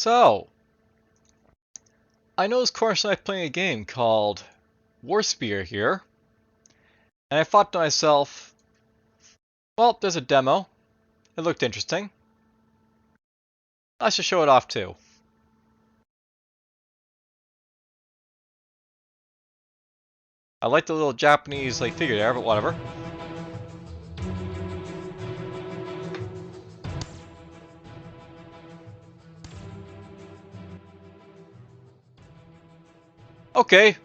So, I noticed Cornerstone playing a game called WarSphere here, and I thought to myself, well, there's a demo. It looked interesting. I should show it off too. I like the little Japanese figure there, but whatever. Okay,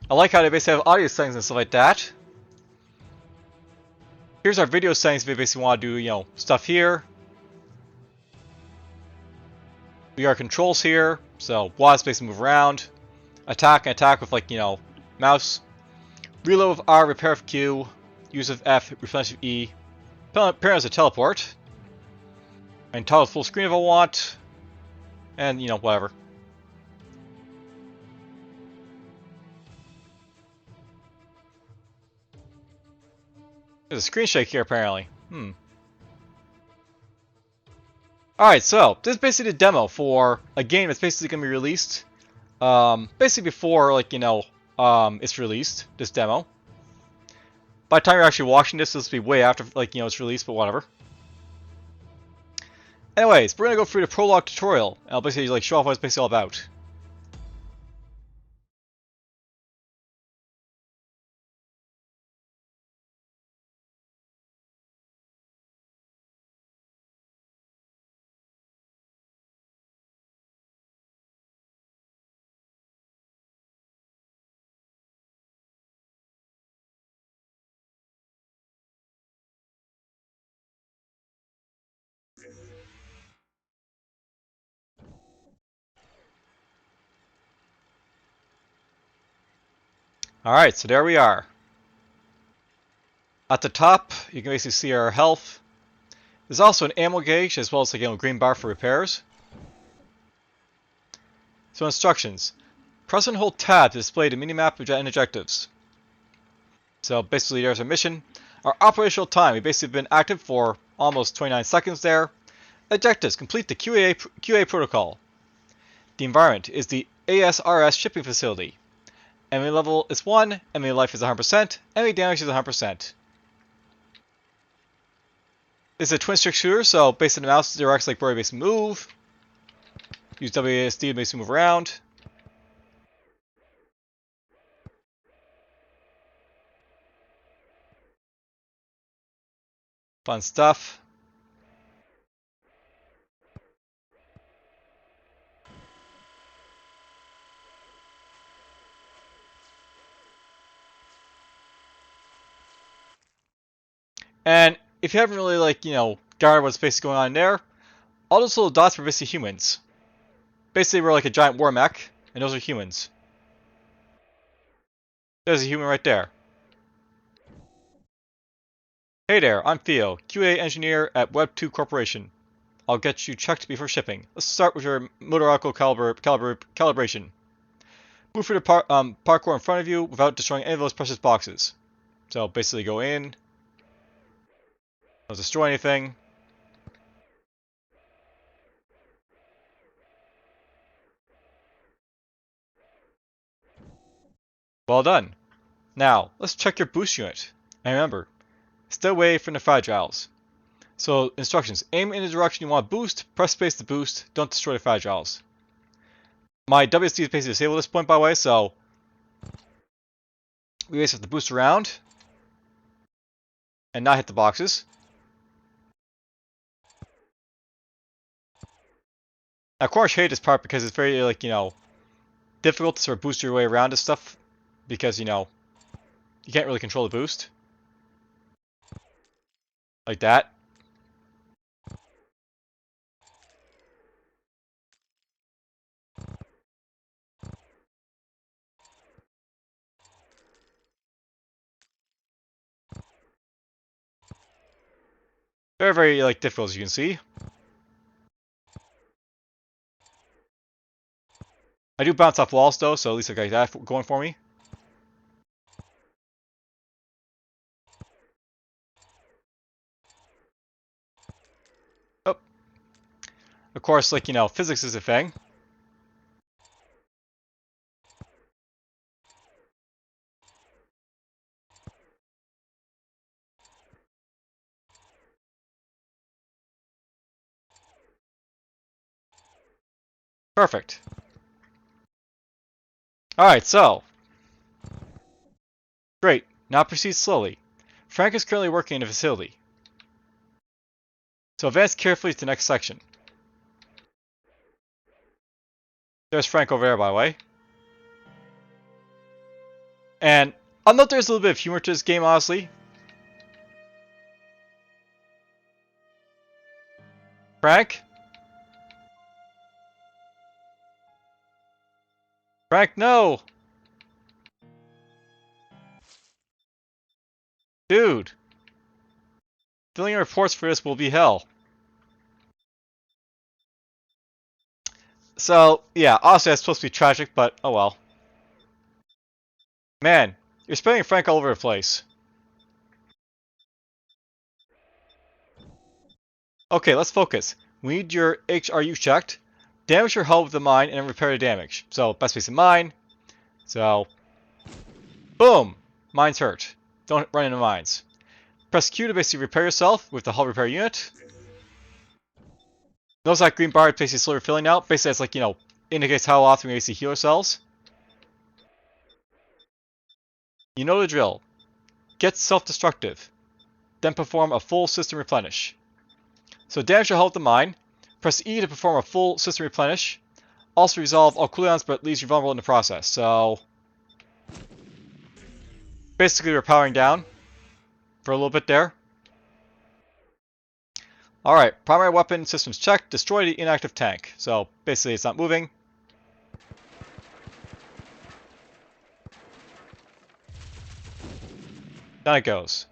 I like how they basically have audio settings and stuff like that. Here's our video settings if we basically want to do, stuff here. We got controls here, so WASD basically move around. Attack and attack with mouse. Reload with R, repair with Q. Use of F, replenish with E. Parent as a teleport. And toggle full screen if I want. And, whatever. There's a screen shake here, apparently. Alright, so, this is basically the demo for a game that's basically going to be released. Basically before, it's released, this demo. By the time you're actually watching this will be way after, it's released, but whatever. Anyways, we're going to go through the prologue tutorial, and I'll basically, show off what it's basically all about. Alright, so there we are. At the top, you can basically see our health. There's also an ammo gauge, as well as a green bar for repairs. So instructions. Press and hold tab to display the minimap and objectives. So basically there's our mission. Our operational time, we've basically been active for almost 29 seconds there. Objectives, complete the QA protocol. The environment is the ASRS shipping facility. Enemy level is 1, enemy life is 100%, enemy damage is 100%. This is a twin stick shooter, so basically the mouse directs where you basically move. Use WASD to basically move around. Fun stuff. And if you haven't really guarded what's basically going on there, all those little dots are basically humans. Basically we're like a giant war mech, and those are humans. There's a human right there. Hey there, I'm Theo, QA engineer at Web2 Corporation. I'll get you checked before shipping. Let's start with your motorical calibration. Move through the parkour in front of you without destroying any of those precious boxes. So basically go in. Don't destroy anything. Well done. Now, let's check your boost unit. And remember, stay away from the fragiles. So, instructions. Aim in the direction you want to boost, press space to boost, don't destroy the fragiles. My WSD is basically disabled at this point, by the way, so we basically have to boost around and not hit the boxes. Now, of course, I hate this part because it's very, difficult to sort of boost your way around this stuff because, you can't really control the boost. Like that. Very, very, difficult as you can see. I do bounce off walls though, so at least I got that going for me. Oh. Of course, physics is a thing. Perfect. Alright, so. Great. Now proceed slowly. Frank is currently working in a facility. So advance carefully to the next section. There's Frank over there, by the way. And I'll note there's a little bit of humor to this game, honestly. Frank? Frank, no! Dude! Filling reports for this will be hell. So, yeah, honestly that's supposed to be tragic, but oh well. Man, you're spelling Frank all over the place. Okay, let's focus. We need your HRU checked. Damage your hull with the mine and then repair the damage. So, best place in mine. So, boom! Mine's hurt. Don't run into mines. Press Q to basically repair yourself with the hull repair unit. Notice that green bar is basically slowly filling out. Basically, it's like, indicates how often we basically heal ourselves. You know the drill. Get self-destructive. Then perform a full system replenish. So damage your hull with the mine. Press E to perform a full system replenish. Also resolve all cooldowns, but leaves you vulnerable in the process. So basically we're powering down for a little bit there. Alright, primary weapon systems checked. Destroy the inactive tank. So basically it's not moving. Down it goes.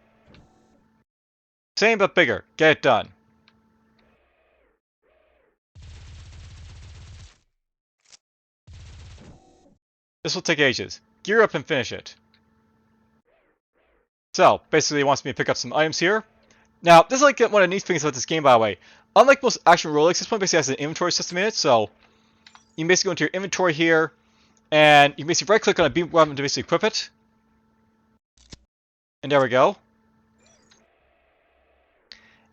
Same but bigger. Get it done. This will take ages. Gear up and finish it. So, basically it wants me to pick up some items here. Now, this is like one of the neat things about this game, by the way. Unlike most action roguelikes, this one basically has an inventory system in it, so you can basically go into your inventory here, and you can basically right-click on a beam weapon to basically equip it. And there we go.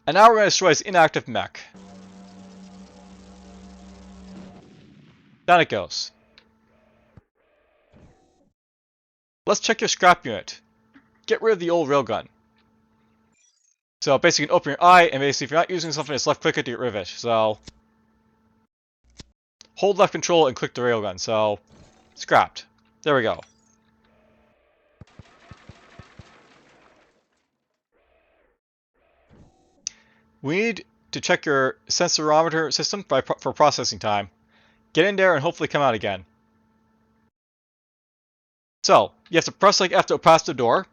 And now we're going to destroy this inactive mech. Down it goes. Let's check your scrap unit. Get rid of the old railgun. So basically you can open your eye, and basically if you're not using something, just left click it to get rid of it. So hold left control and click the railgun. So scrapped. There we go. We need to check your sensorometer system for processing time. Get in there and hopefully come out again. So, you have to press like F to pass the door.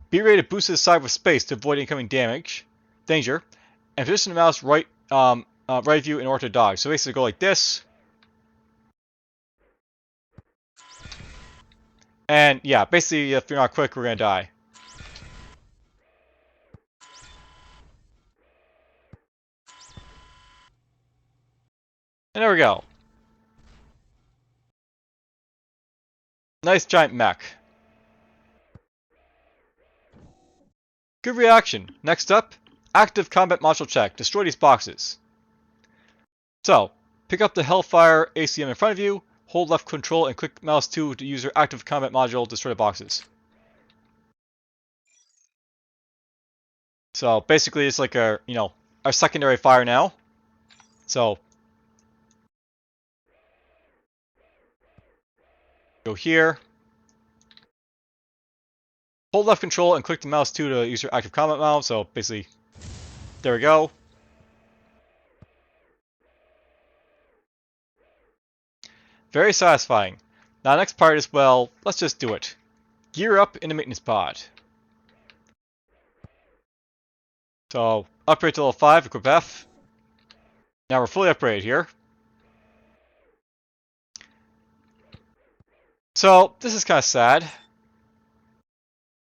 Be ready to boost to the side with space to avoid incoming danger. And position the mouse right view in order to dodge. So basically go like this. And yeah, basically if you're not quick, we're going to die. And there we go. Nice giant mech. Good reaction. Next up, active combat module check. Destroy these boxes. So, pick up the Hellfire ACM in front of you, hold left control and click mouse 2 to use your active combat module to destroy the boxes. So basically it's like our secondary fire now. So go here. Hold left control and click the mouse 2 to use your active combat module. So basically, there we go. Very satisfying. Now next part is, well, let's just do it. Gear up in the maintenance pod. So upgrade to level 5, equip F. Now we're fully upgraded here. So this is kind of sad.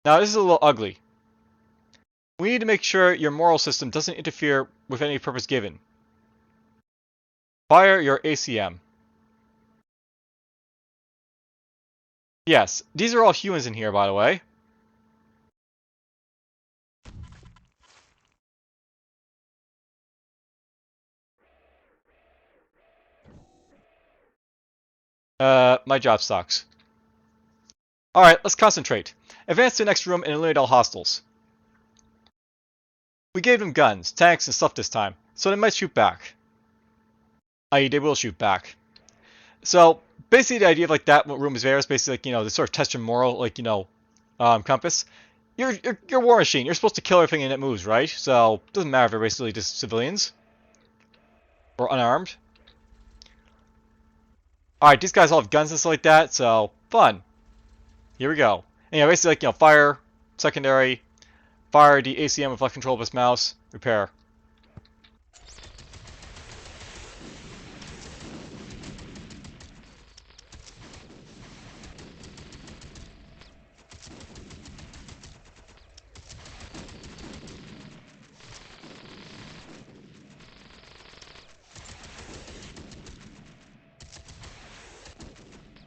Now this is a little ugly. We need to make sure your moral system doesn't interfere with any purpose given. Fire your ACM. Yes, these are all humans in here, by the way. My job sucks. Alright, let's concentrate. Advance to the next room and eliminate all hostiles. We gave them guns, tanks, and stuff this time, so they might shoot back. I.e., they will shoot back. So, basically the idea of like that room is there is basically like, to sort of test your moral, like, compass. You're War Machine. You're supposed to kill everything that moves, right? So, it doesn't matter if they're basically just civilians. Or unarmed. Alright, these guys all have guns and stuff like that, so, fun. Here we go. And yeah, basically like, fire, secondary, fire the ACM with left control of his mouse, repair.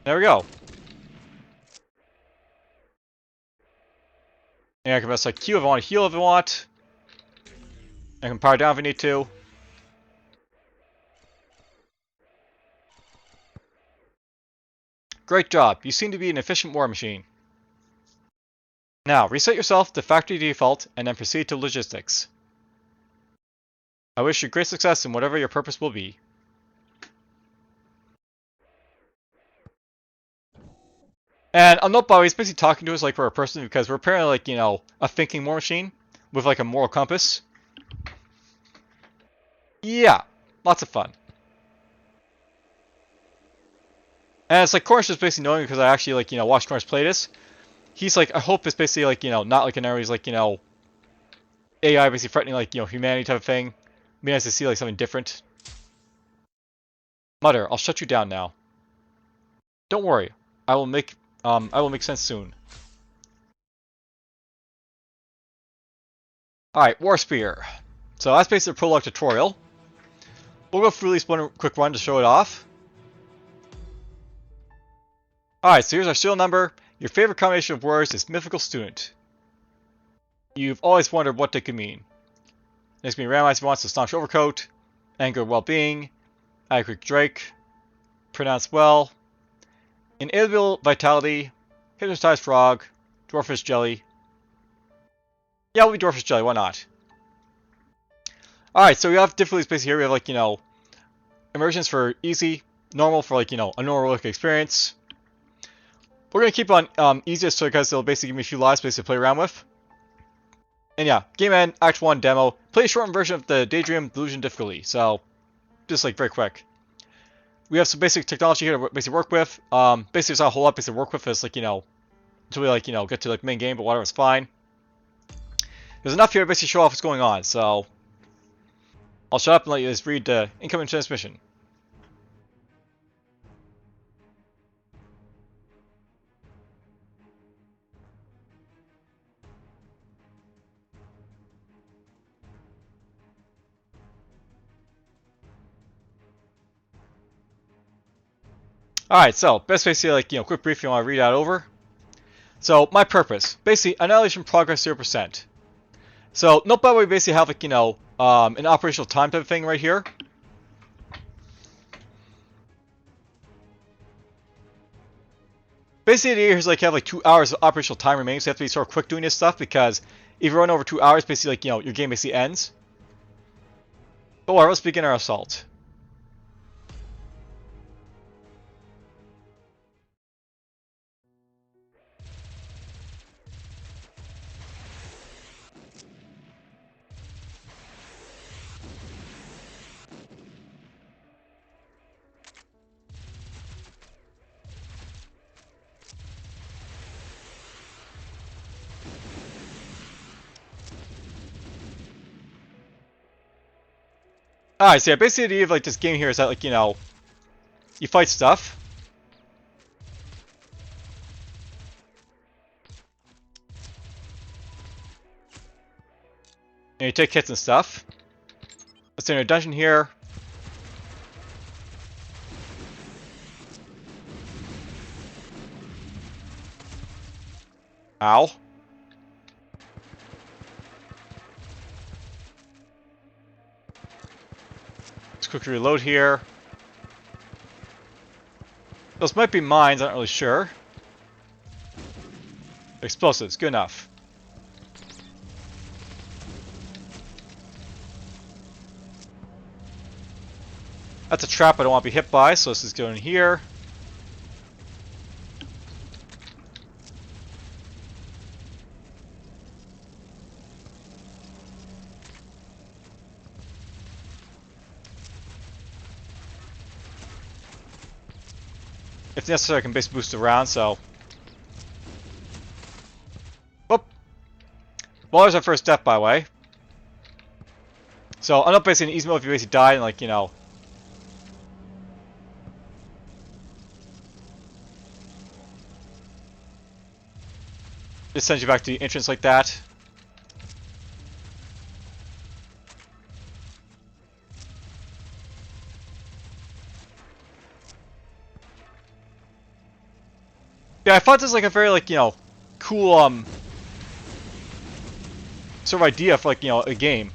There we go. And I can press like Q if I want to heal if I want. I can power down if I need to. Great job. You seem to be an efficient war machine. Now, reset yourself to factory default and then proceed to logistics. I wish you great success in whatever your purpose will be. And I'll note by the way, he's basically talking to us like we're a person because we're apparently like, a thinking war machine with like a moral compass. Yeah, lots of fun. And it's like Cornish is basically knowing because I actually like, watched Cornish play this. He's like, I hope it's basically like, not like an area he's like, AI basically threatening like, humanity type of thing. It'd be nice to see like something different. Mutter, I'll shut you down now. Don't worry, I will make sense soon. Alright, WarSphere. So that's basically the prologue tutorial. We'll go through at least one quick run to show it off. Alright, so here's our serial number. Your favorite combination of words is mythical student. You've always wondered what they could mean. Next being randomized wants to staunch overcoat, anger well-being, adequate Drake, pronounce well, inalienable vitality, hypnotized frog, dwarfish jelly. Yeah, we'll be dwarfish jelly, why not? Alright, so we have difficulties basically here. We have like, immersions for easy, normal for like, a normal experience. We're going to keep on easiest so because it'll basically give me a few lives basically to play around with. And yeah, Game End, Act 1 demo. Play a shortened version of the Daydream Delusion difficulty, so just like very quick. We have some basic technology here to basically work with. Basically there's not a whole lot basically to work with. It's like, until we like, get to like main game, but whatever, it's fine. There's enough here to basically show off what's going on, so I'll shut up and let you guys read the incoming transmission. Alright, so best basically like, quick briefing I want to read out over. So my purpose, basically annihilation progress 0%. So note by the way we basically have like, an operational time type of thing right here. Basically the idea is like you have like 2 hours of operational time remaining, so you have to be sort of quick doing this stuff because if you run over 2 hours, basically like, your game basically ends. But whatever, let's begin our assault. Alright, so yeah, basically the idea of like this game here is that like, you fight stuff. And you take hits and stuff. Let's enter a dungeon here. Ow. Let's quickly reload here. Those might be mines, I'm not really sure. Explosives, good enough. That's a trap I don't want to be hit by, so let's just go in here. If necessary, I can basically boost around, so... Whoop! Well, there's our first death, by the way. So, I'm not basically in easy mode if you basically die and, like, you know... Just sends you back to the entrance like that. Yeah, I thought this was like a very, like, you know, cool, sort of idea for, like, you know, a game.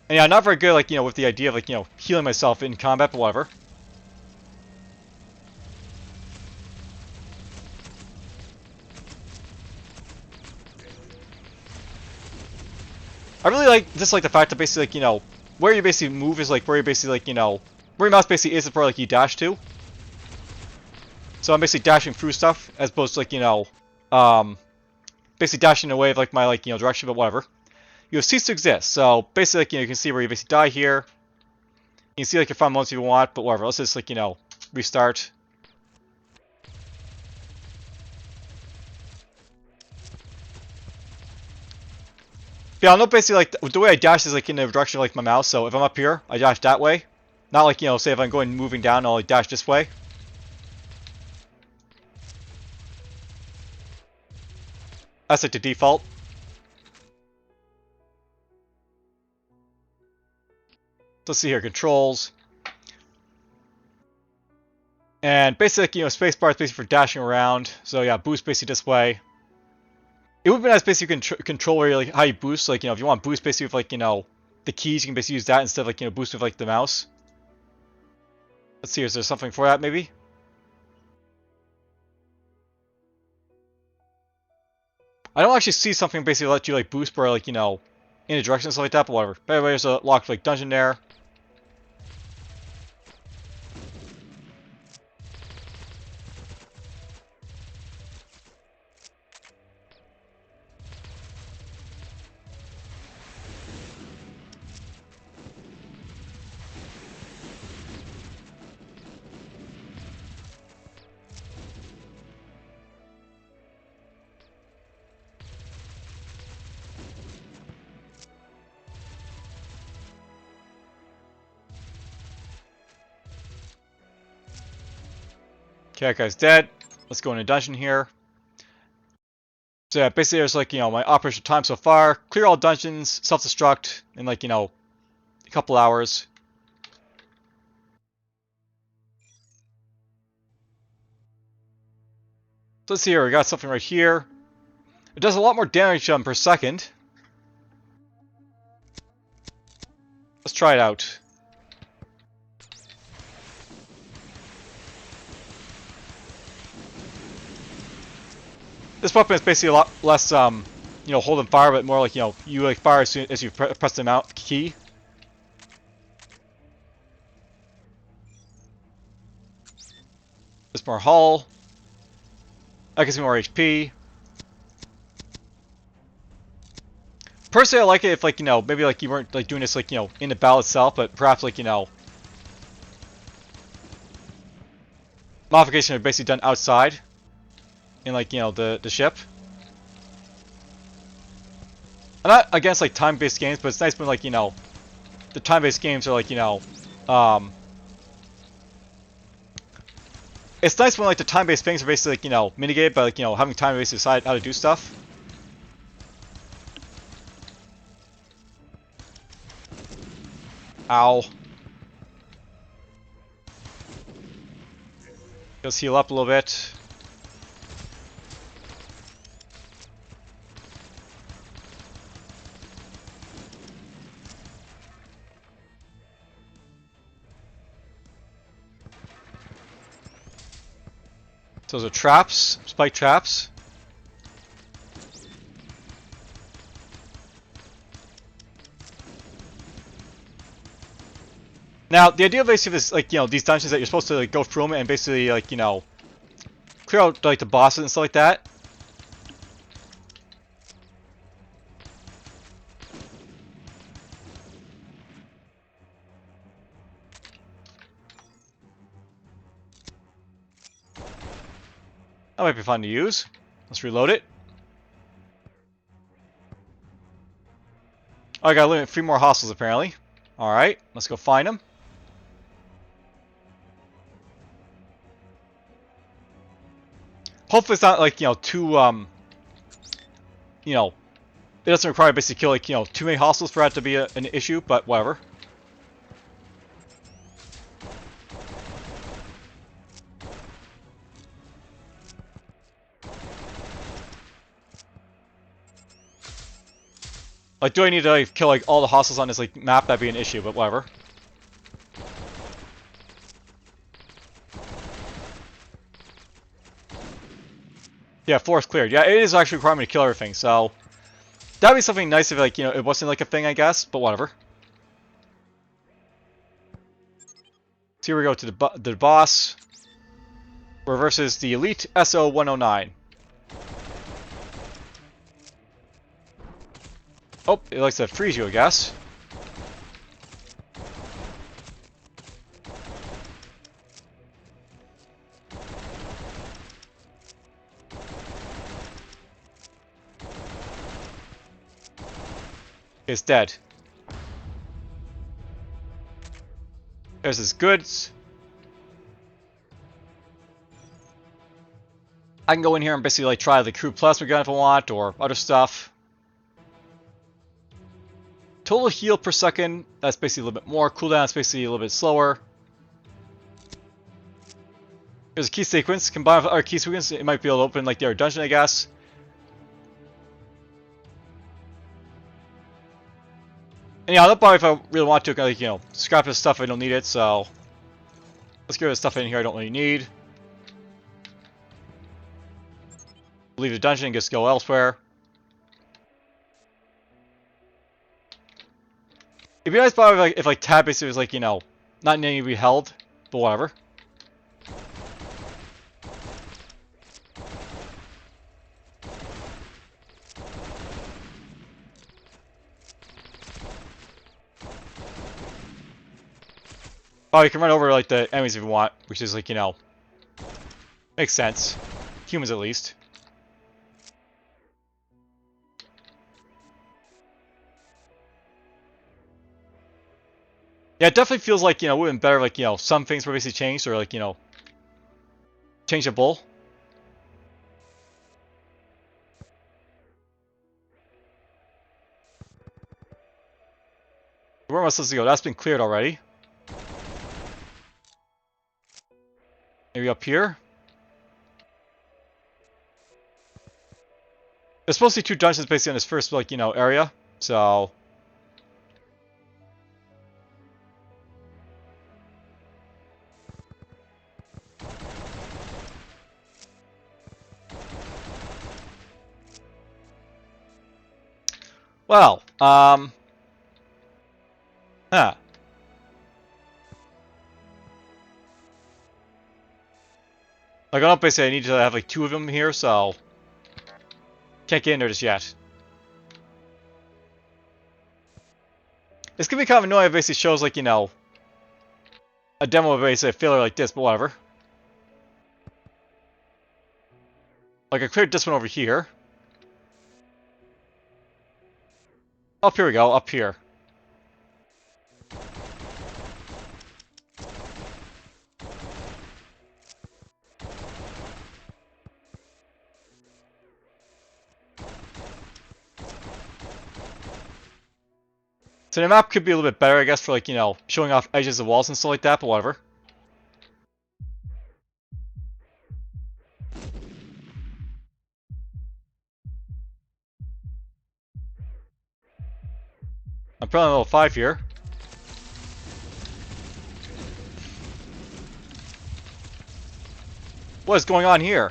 And yeah, not very good, like, you know, with the idea of, like, you know, healing myself in combat, but whatever. I really like just like the fact that basically, like, you know, where you basically move is like where you basically, like, you know, where your mouse basically is where, like, you dash to. So I'm basically dashing through stuff as opposed to, like, you know, basically dashing away of, like, my, like, you know, direction, but whatever. You have ceased to exist. So basically, like, you know, you can see where you basically die here. You can see, like, your fun modes if you want, but whatever. Let's just, like, you know, restart. Yeah, I know basically, like, the way I dash is, like, in the direction of, like, my mouse. So if I'm up here, I dash that way. Not like, you know, say if I'm going moving down, I'll, like, dash this way. That's, like, the default. Let's see here, controls. And basically, like, you know, spacebar is basically for dashing around. So yeah, boost basically this way. It would be nice basically control where, like, how you boost. Like, you know, if you want boost basically with, like, you know, the keys, you can basically use that instead of, like, you know, boost with, like, the mouse. Let's see, is there something for that maybe? I don't actually see something basically let you, like, boost where, like, you know, in a direction and stuff like that, but whatever. But anyway, there's a locked, like, dungeon there. Okay, that guy's dead. Let's go in a dungeon here. So yeah, basically there's, like, you know, my operational time so far. Clear all dungeons, self-destruct in, like, you know, a couple hours. So let's see here, we got something right here. It does a lot more damage per second. Let's try it out. This weapon is basically a lot less, you know, hold and fire, but more like, you know, you, like, fire as soon as you press the mount key. There's more hull. That gives me more HP. Personally, I like it if, like, you know, maybe, like, you weren't, like, doing this, like, you know, in the battle itself, but perhaps, like, you know, modification are basically done outside in, like, you know, the ship. I'm not against, like, time-based games, but it's nice when, like, you know, the time-based games are, like, you know, it's nice when, like, the time-based things are basically, like, you know, mitigated by, like, you know, having time to basically decide how to do stuff. Ow. Let's heal up a little bit. So those are traps, spike traps. Now, the idea of basically this, like, you know, these dungeons that you're supposed to like go through them and basically, like, you know, clear out like the bosses and stuff like that. That might be fun to use. Let's reload it. Oh, I gotta limit 3 more hostiles apparently. Alright, let's go find them. Hopefully it's not like, you know, too, you know, it doesn't require basically kill like, you know, too many hostiles for that to be an issue, but whatever. Like, do I need to like kill like all the hostiles on this like map? That'd be an issue, but whatever. Yeah, forest cleared. Yeah, it is actually requiring me to kill everything, so that'd be something nice if like, you know, it wasn't like a thing, I guess, but whatever. So here we go to the boss. We're versus the Elite SO-109. Oh, it likes to freeze you, I guess. It's dead. There's his goods. I can go in here and basically like try the crew plasma gun if I want, or other stuff. Total heal per second, that's basically a little bit more. Cooldown is basically a little bit slower. There's a key sequence. Combined with our key sequence, it might be able to open like their dungeon, I guess. And yeah, I'll probably, if I really want to, like, you know, scrap this stuff if I don't need it, so let's get rid of stuff in here I don't really need. Leave the dungeon and just go elsewhere. It'd be nice probably if like tab basically was like, you know, not needing to be held, but whatever. Oh, you can run over like the enemies if you want, which is like, you know, makes sense. Humans at least. Yeah, it definitely feels like, you know, it would have been better, like, you know, some things were basically changed, or like, you know, changeable. Where am I supposed to go? That's been cleared already. Maybe up here? There's supposed to be 2 dungeons basically on this first, like, you know, area, so... Well, huh. Like, I don't basically I need to have like 2 of them here, so... Can't get in there just yet. This could be kind of annoying if it basically shows like, you know... a demo of basically a failure like this, but whatever. Like, I cleared this one over here. Up here we go, up here. So the map could be a little bit better, I guess, for like, you know, showing off edges of walls and stuff like that, but whatever. I'm probably on level 5 here. What is going on here?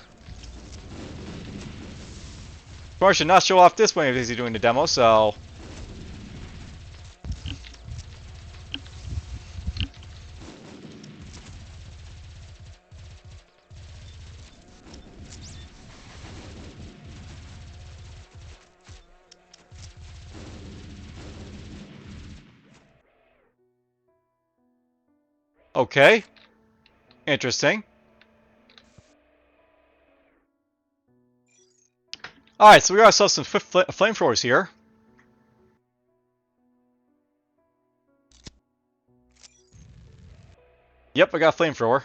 Of course, should not show off this way as he's doing the demo, so... Okay. Interesting. Alright, so we got ourselves some flamethrowers here. Yep, I got a flamethrower.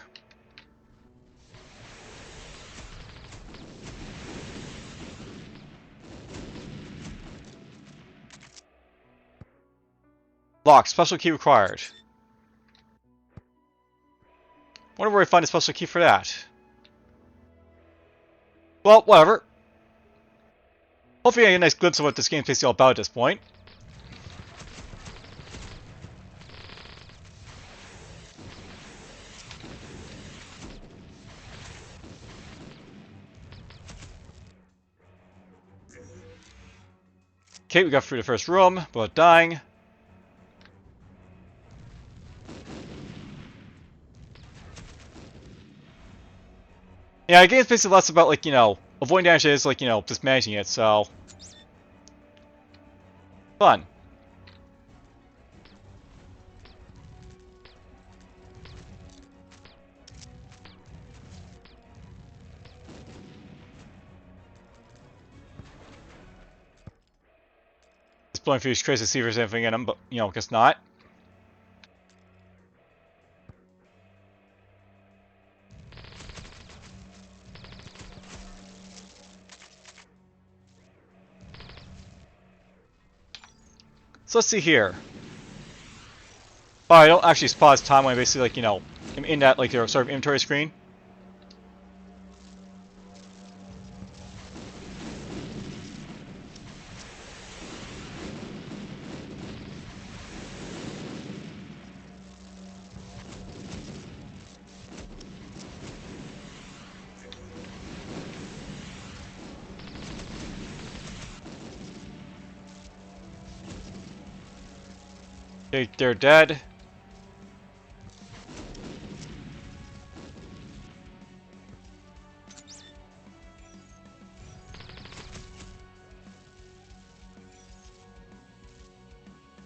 Lock, special key required. Wonder where I find a special key for that. Well, whatever. Hopefully I get a nice glimpse of what this game's basically all about at this point. Okay, we got through the first room without dying. Yeah, the game's basically less about, like, you know, avoiding damage is, like, you know, just managing it, so... Fun. Just blowing through these crates to see if there's anything in them, but, you know, guess not. So let's see here. Oh, I don't actually pause time when I basically, like, you know, I'm in that, like, sort of inventory screen. They're dead.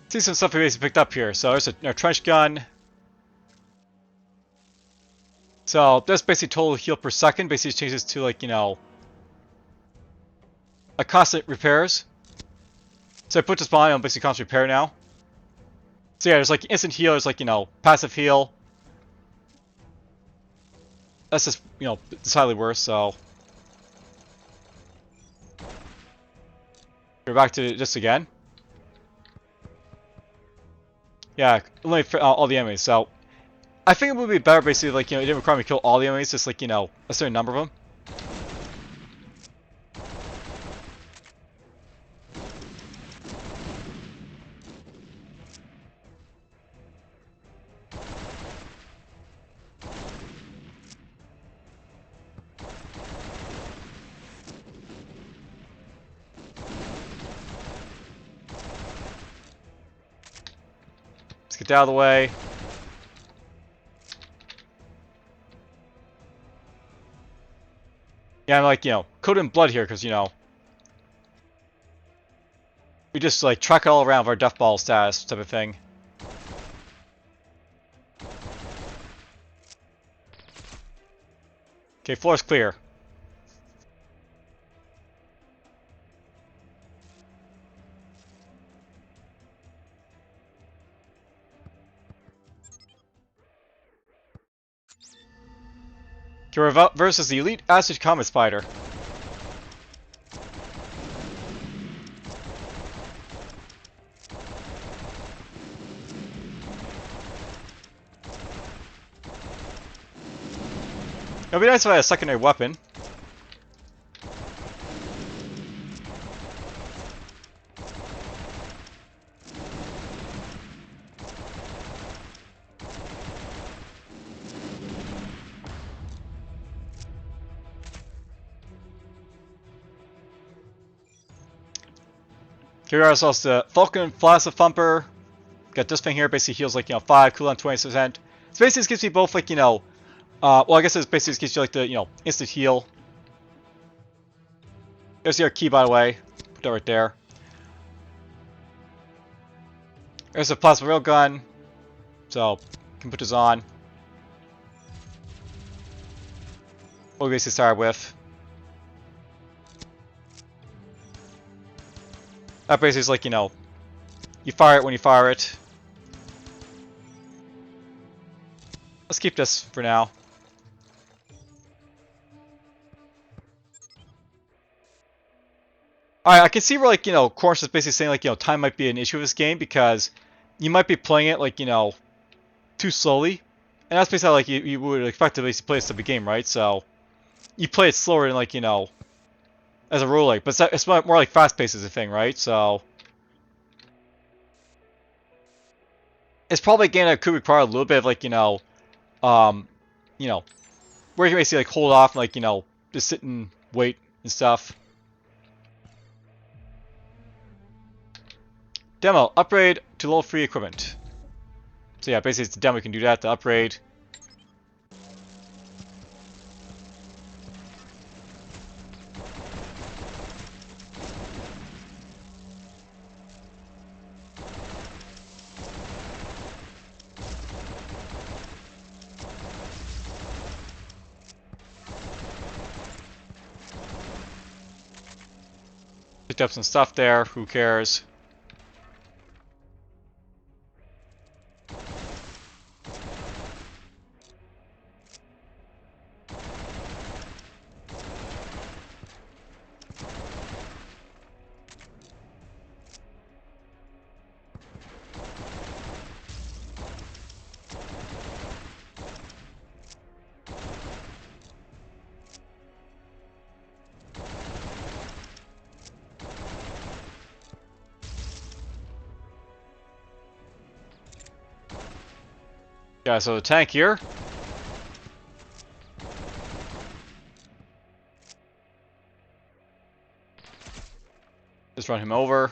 See some stuff we basically picked up here. So there's a trench gun. So that's basically total heal per second. Basically changes to, like, you know, a constant repairs. So I put this behind on basically constant repair now. So yeah, there's like instant heal, there's like, you know, passive heal. That's just, you know, it's highly worse, so. We're back to this again. Yeah, eliminate all the enemies, so. I think it would be better basically, like, you know, it didn't require me to kill all the enemies, just like, you know, a certain number of them. Let's get out of the way. Yeah, I'm like, you know, coated in blood here, because, you know, we just, like, track it all around with our death ball status type of thing. Okay, floor's clear. Okay, versus the elite acid comet spider. It'd be nice if I had a secondary weapon. Here are also the Falcon Flask Thumper. Got this thing here, basically heals like, 5, cooldown 20%. So basically this gives me both like, well, I guess it basically gives you like the, instant heal. There's your key, by the way. Put that right there. There's a plasma railgun. So, you can put this on. What we basically started with. That basically is like, you fire it when you fire it. Let's keep this for now. Alright, I can see where, like, Corus is basically saying, like, time might be an issue with this game because you might be playing it, like, too slowly. And that's basically how, like, you would expect to basically play this type of game, right? So, you play it slower than, like, as a roguelike. But it's more like fast-paced as a thing, right? So, it's probably a game that could require a little bit of, like, um, where you can basically, like, hold off and, like, just sit and wait and stuff. Demo, upgrade to level 3 equipment. So yeah, basically it's a demo, we can do that to upgrade. Picked up some stuff there, who cares? Yeah, so the tank here. Just run him over.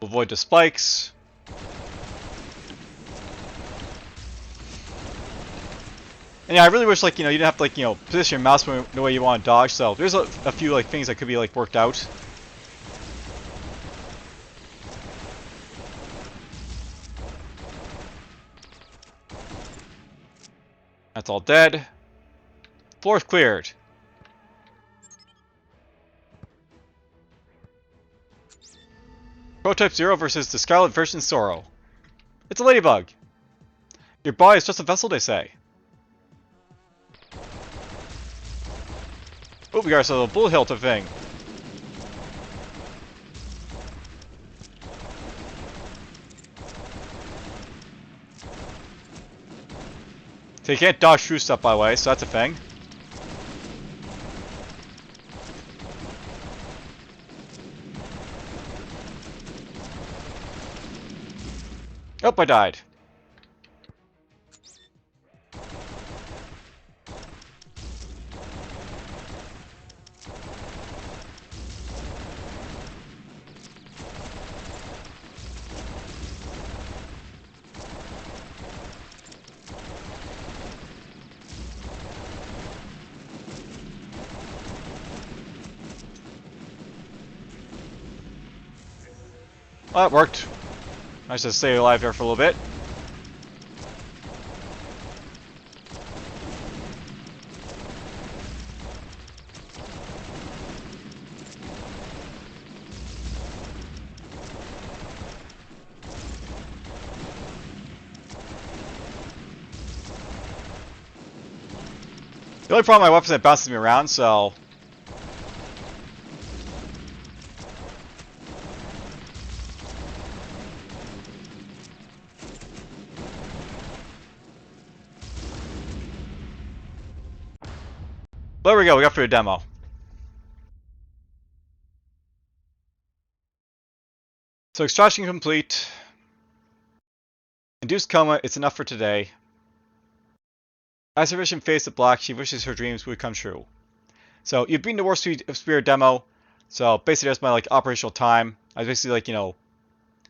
Avoid the spikes. And yeah, I really wish, like, you didn't have to, like, position your mouse the way you want to dodge. So there's a few, like, things that could be, like, worked out. That's all dead. Floor's cleared. Prototype 0 versus the Scarlet version Sorrow. It's a ladybug. Your body is just a vessel, they say. Oh, we got a bullet hilt thing. So you can't dodge through stuff, by the way, so that's a thing. Oh, I died. Well, that worked. Nice to stay alive there for a little bit. The only problem with my weapon is that it bounces me around, so... There we go, we got through the demo. So extraction complete. Induced coma, it's enough for today. As her vision fades to black, she wishes her dreams would come true. So you've been the WarSphere demo. So basically that's my like operational time. I was basically like,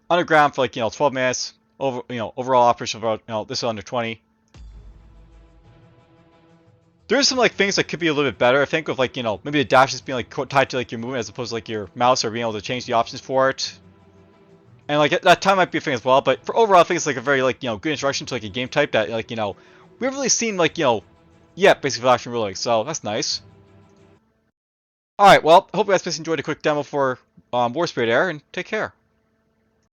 underground for like, 12 minutes. Overall operational, this is under 20. There's some like things that could be a little bit better. I think with like, maybe the dash just being like tied to like your movement as opposed to like your mouse, or being able to change the options for it. And like that time might be a thing as well, but for overall I think it's like a very like, good introduction to like a game type that like, we haven't really seen like, yet basically action ruling, so that's nice. Alright, well, hope you guys enjoyed a quick demo for WarSphere there, and take care.